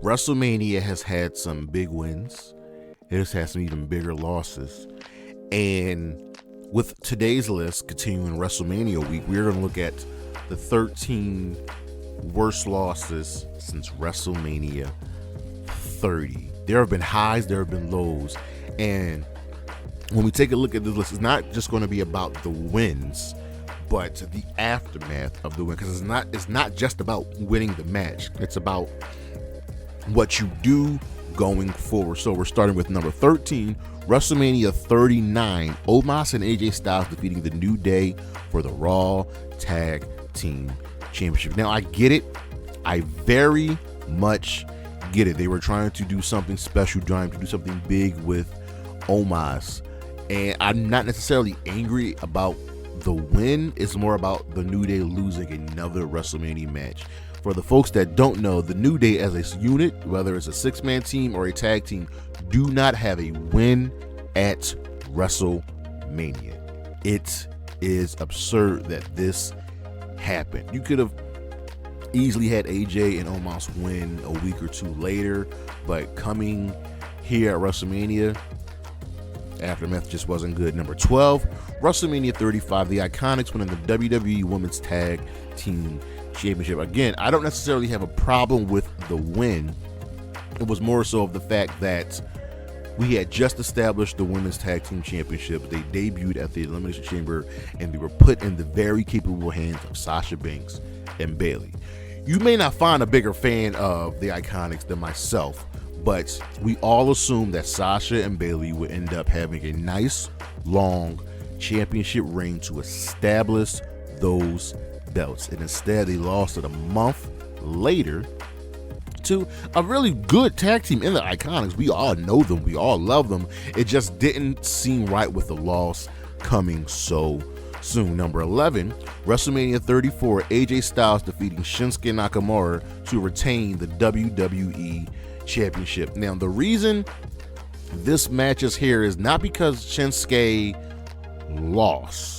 WrestleMania has had some big wins. It has had some even bigger losses. And with today's list, continuing WrestleMania week, we're going to look at the 13 worst losses since WrestleMania 30. There have been highs, there have been lows. And when we take a look at this list, it's not just going to be about the wins, but the aftermath of the win. Because it's not just about winning the match. It's about what you do going forward. So we're starting with number 13, WrestleMania 39, Omos and AJ Styles defeating the New Day for the Raw Tag Team Championship. Now, I get it. I very much get it. They were trying to do something special, trying to do something big with Omos. And I'm not necessarily angry about the win. It's more about the New Day losing another WrestleMania match. For the folks that don't know, the New Day as a unit, whether it's a six-man team or a tag team, do not have a win at WrestleMania. It is absurd that this happened. You could have easily had AJ and Omos win a week or two later, but coming here at WrestleMania, aftermath just wasn't good. Number 12, WrestleMania 35, the Iconics winning the WWE Women's Tag Team Championship. Again, I don't necessarily have a problem with the win. It was more so of the fact that we had just established the Women's Tag Team Championship. They debuted at the Elimination Chamber, and they were put in the very capable hands of Sasha Banks and Bayley. You may not find a bigger fan of the Iconics than myself, but we all assumed that Sasha and Bayley would end up having a nice, long championship reign to establish those belts. And instead, they lost it a month later to a really good tag team in the Iconics. We all know them. We all love them. It just didn't seem right with the loss coming so soon. Number 11, WrestleMania 34, AJ Styles defeating Shinsuke Nakamura to retain the WWE Championship. Now, the reason this match is here is not because Shinsuke lost.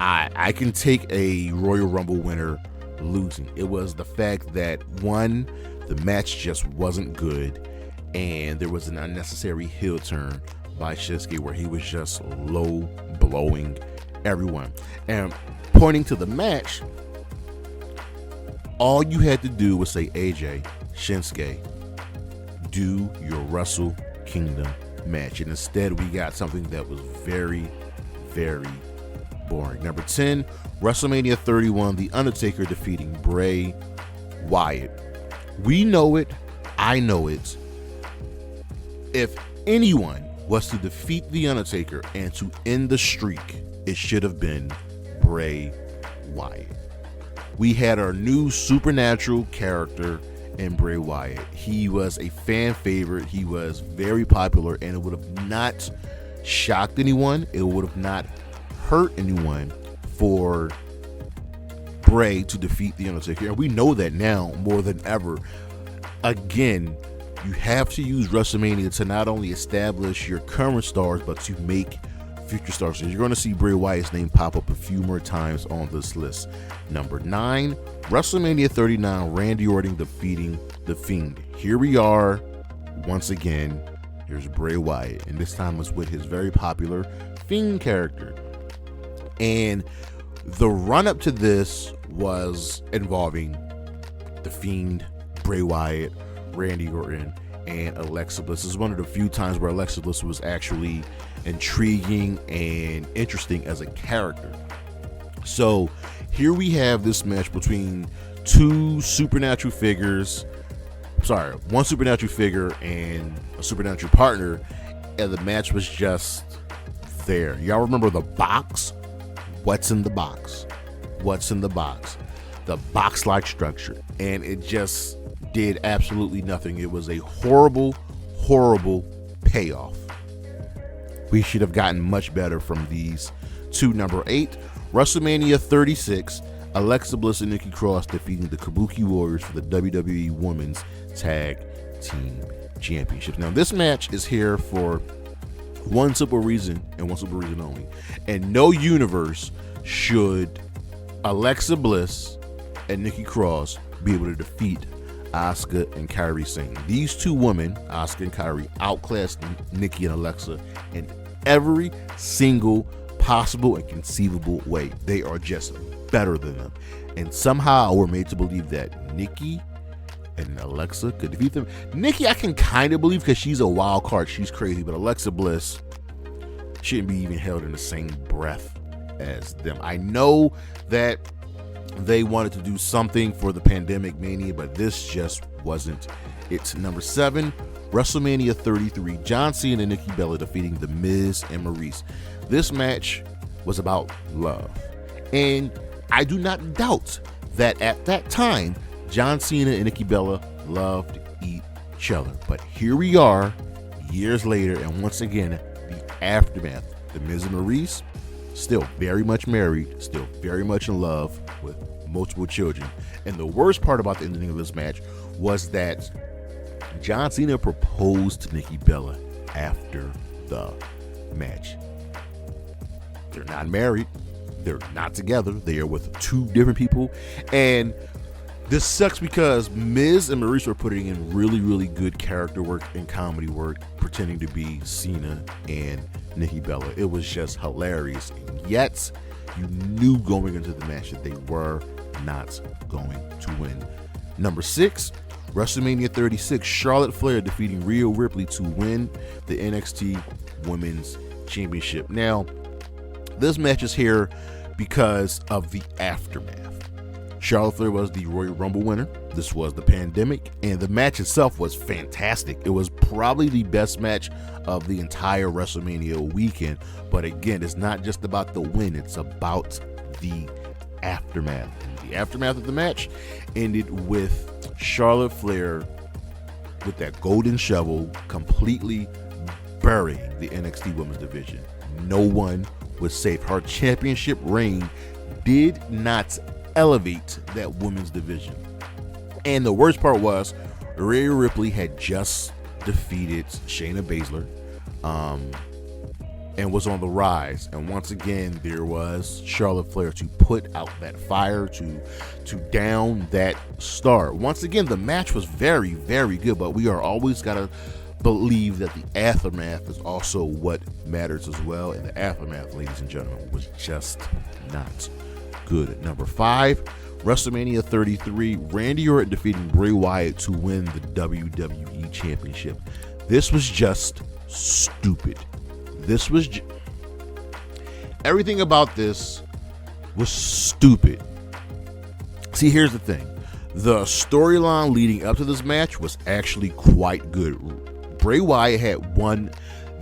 I can take a Royal Rumble winner losing. It was the fact that, one, the match just wasn't good, and there was an unnecessary heel turn by Shinsuke where he was just low blowing everyone. And pointing to the match, all you had to do was say, AJ, Shinsuke, do your Wrestle Kingdom match. And instead, we got something that was very, very boring. Number 10, WrestleMania 31, The Undertaker defeating Bray Wyatt. We know it. I know it. If anyone was to defeat The Undertaker and to end the streak, it should have been Bray Wyatt. We had our new supernatural character in Bray Wyatt. He was a fan favorite. He was very popular, and it would have not shocked anyone. It would have not hurt anyone for Bray to defeat The Undertaker. And we know that now more than ever. Again, you have to use WrestleMania to not only establish your current stars, but to make future stars. So you're going to see Bray Wyatt's name pop up a few more times on this list. Number 9, WrestleMania 39, Randy Orton defeating The Fiend. Here we are once again. Here's Bray Wyatt, and this time was with his very popular Fiend character. And the run-up to this was involving The Fiend, Bray Wyatt, Randy Orton, and Alexa Bliss. This is one of the few times where Alexa Bliss was actually intriguing and interesting as a character. So here we have this match between one supernatural figure and a supernatural partner, and the match was just there. Y'all remember the box? What's in the box? What's in the box? The box-like structure. And it just did absolutely nothing. It was a horrible, horrible payoff. We should have gotten much better from these two. Number 8, WrestleMania 36, Alexa Bliss and Nikki Cross defeating the Kabuki Warriors for the WWE Women's Tag Team Championship. Now, this match is here for one simple reason and one simple reason only. In no universe should Alexa Bliss and Nikki Cross be able to defeat Asuka and Kairi Sane. These two women, Asuka and Kairi, outclassed Nikki and Alexa in every single possible and conceivable way. They are just better than them. And somehow we're made to believe that Nikki and Alexa could defeat them. Nikki, I can kind of believe because she's a wild card. She's crazy. But Alexa Bliss shouldn't be even held in the same breath as them. I know that they wanted to do something for the Pandemic Mania, but this just wasn't it. Number 7, WrestleMania 33. John Cena and Nikki Bella defeating The Miz and Maurice. This match was about love. And I do not doubt that at that time, John Cena and Nikki Bella loved each other. But here we are, years later, and once again, the aftermath. The Miz and Maurice, still very much married, still very much in love with multiple children. And the worst part about the ending of this match was that John Cena proposed to Nikki Bella after the match. They're not married. They're not together. They are with two different people. And this sucks because Miz and Maurice were putting in really, really good character work and comedy work, pretending to be Cena and Nikki Bella. It was just hilarious. And yet, you knew going into the match that they were not going to win. Number 6, WrestleMania 36. Charlotte Flair defeating Rhea Ripley to win the NXT Women's Championship. Now, this match is here because of the aftermath. Charlotte Flair was the Royal Rumble winner. This was the pandemic, and the match itself was fantastic. It was probably the best match of the entire WrestleMania weekend. But again, it's not just about the win, it's about the aftermath. And the aftermath of the match ended with Charlotte Flair with that golden shovel completely burying the NXT Women's Division. No one was safe. Her championship reign did not elevate that women's division. And the worst part was Rhea Ripley had just defeated Shayna Baszler and was on the rise. And once again, there was Charlotte Flair to put out that fire, to down that star. Once again, the match was very, very good, but we are always got to believe that the aftermath is also what matters as well. And the aftermath, ladies and gentlemen, was just not good. At number 5, WrestleMania 33, Randy Orton defeating Bray Wyatt to win the WWE Championship. This was just stupid. Everything about this was stupid. See, here's the thing. The storyline leading up to this match was actually quite good. Bray Wyatt had won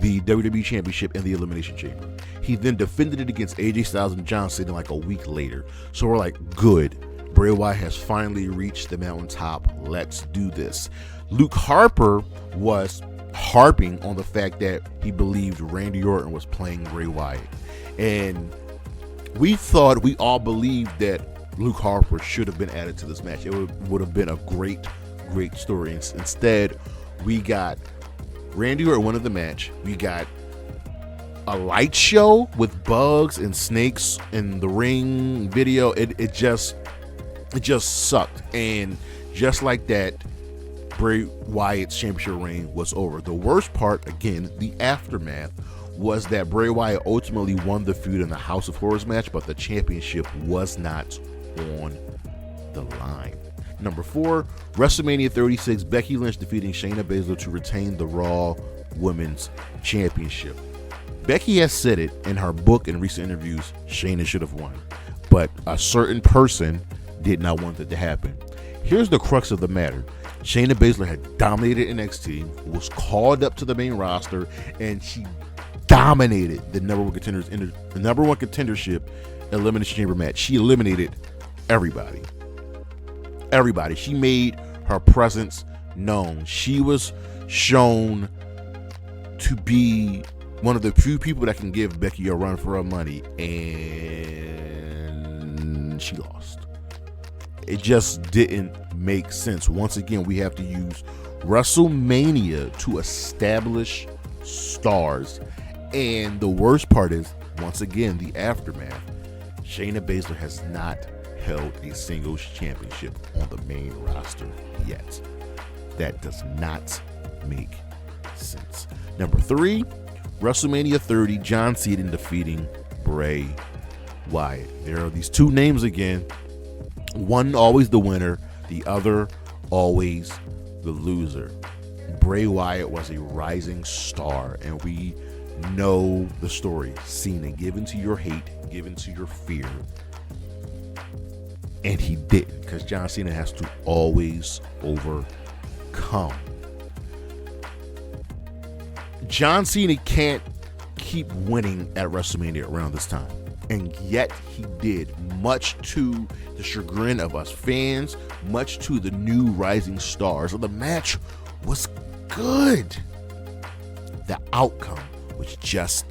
the WWE Championship in the Elimination Chamber. He then defended it against AJ Styles and John Cena like a week later. So we're like, good. Bray Wyatt has finally reached the mountaintop. Let's do this. Luke Harper was harping on the fact that he believed Randy Orton was playing Bray Wyatt. And we all believed that Luke Harper should have been added to this match. It would have been a great, great story. Instead, we got Randy Orton won the match. We got a light show with bugs and snakes in the ring video. It just sucked. And just like that, Bray Wyatt's championship reign was over. The worst part, again, the aftermath, was that Bray Wyatt ultimately won the feud in the House of Horrors match, but the championship was not on the line. Number 4, WrestleMania 36, Becky Lynch defeating Shayna Baszler to retain the Raw Women's Championship. Becky has said it in her book and recent interviews, Shayna should have won. But a certain person did not want that to happen. Here's the crux of the matter. Shayna Baszler had dominated NXT, was called up to the main roster, and she dominated the number one contendership Elimination Chamber match. She eliminated everybody. She made her presence known. She was shown to be one of the few people that can give Becky a run for her money, and she lost. It just didn't make sense. Once again, we have to use WrestleMania to establish stars. And the worst part is, once again, the aftermath. Shayna Baszler has not held a singles championship on the main roster yet. That does not make sense. Number 3, WrestleMania 30, John Cena defeating Bray Wyatt. There are these two names again. One always the winner, the other always the loser. Bray Wyatt was a rising star, and we know the story. Cena, given to your hate, given to your fear. And he didn't, because John Cena has to always overcome. John Cena can't keep winning at WrestleMania around this time. And yet he did, much to the chagrin of us fans, much to the new rising stars. So the match was good. The outcome was just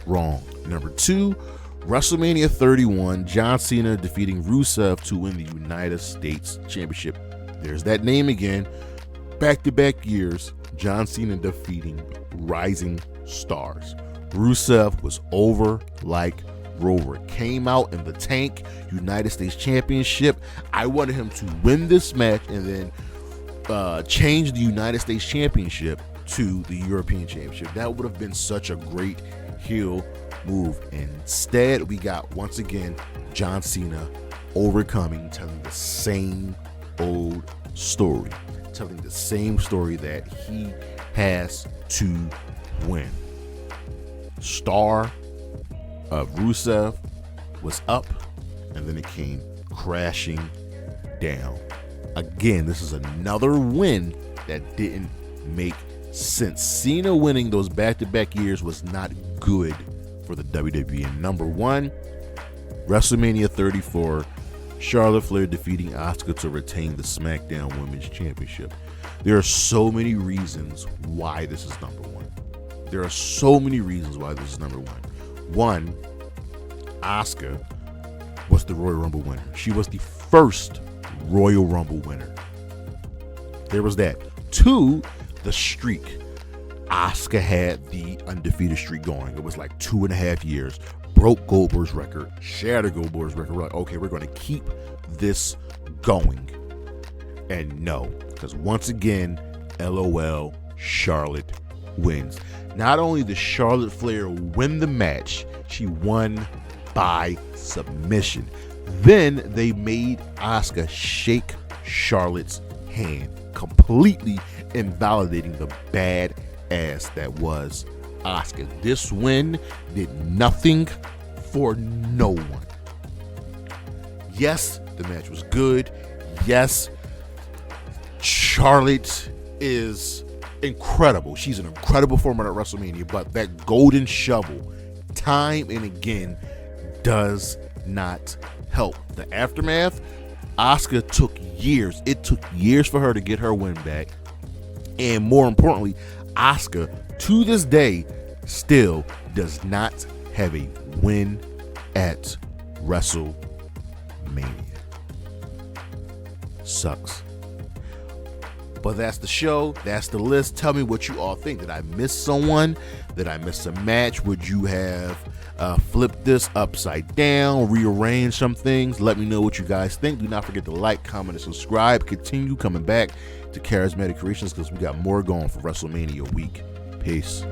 wrong. Number 2, WrestleMania 31, John Cena defeating Rusev to win the United States Championship. There's that name again. Back-to-back years, John Cena defeating rising stars. Rusev was over like Rover. Came out in the tank, United States Championship. I wanted him to win this match and then change the United States Championship to the European Championship. That would have been such a great heel move. Instead, we got, once again, John Cena overcoming, telling the same old story. Telling the same story that he has to win. Star of Rusev was up, and then it came crashing down. Again, this is another win that didn't make sense. Cena winning those back-to-back years was not good for the WWE. And number 1, WrestleMania 34, Charlotte Flair defeating Asuka to retain the SmackDown Women's Championship. There are so many reasons why this is number 1. There are so many reasons why this is number 1. 1, Asuka was the Royal Rumble winner. She was the first Royal Rumble winner. There was that. 2, the streak. Asuka had the undefeated streak going. It was like 2.5 years. Broke Goldberg's record. Shattered Goldberg's record. We're like, okay, we're going to keep this going. And no, because once again, LOL, Charlotte wins. Not only did Charlotte Flair win the match, she won by submission. Then they made Asuka shake Charlotte's hand, completely invalidating the bad ass that was Asuka. This win did nothing for no one. Yes, the match was good. Yes, Charlotte is incredible. She's an incredible performer at WrestleMania, but that golden shovel, time and again, does not help. The aftermath, Asuka took years. It took years for her to get her win back. And more importantly, Asuka, to this day, still does not have a win at WrestleMania. Sucks. But that's the show. That's the list. Tell me what you all think. Did I miss someone? Did I miss a match? Would you have flipped this upside down, rearranged some things? Let me know what you guys think. Do not forget to like, comment, and subscribe. Continue coming back to Charismatic Creations because we got more going for WrestleMania week. Peace.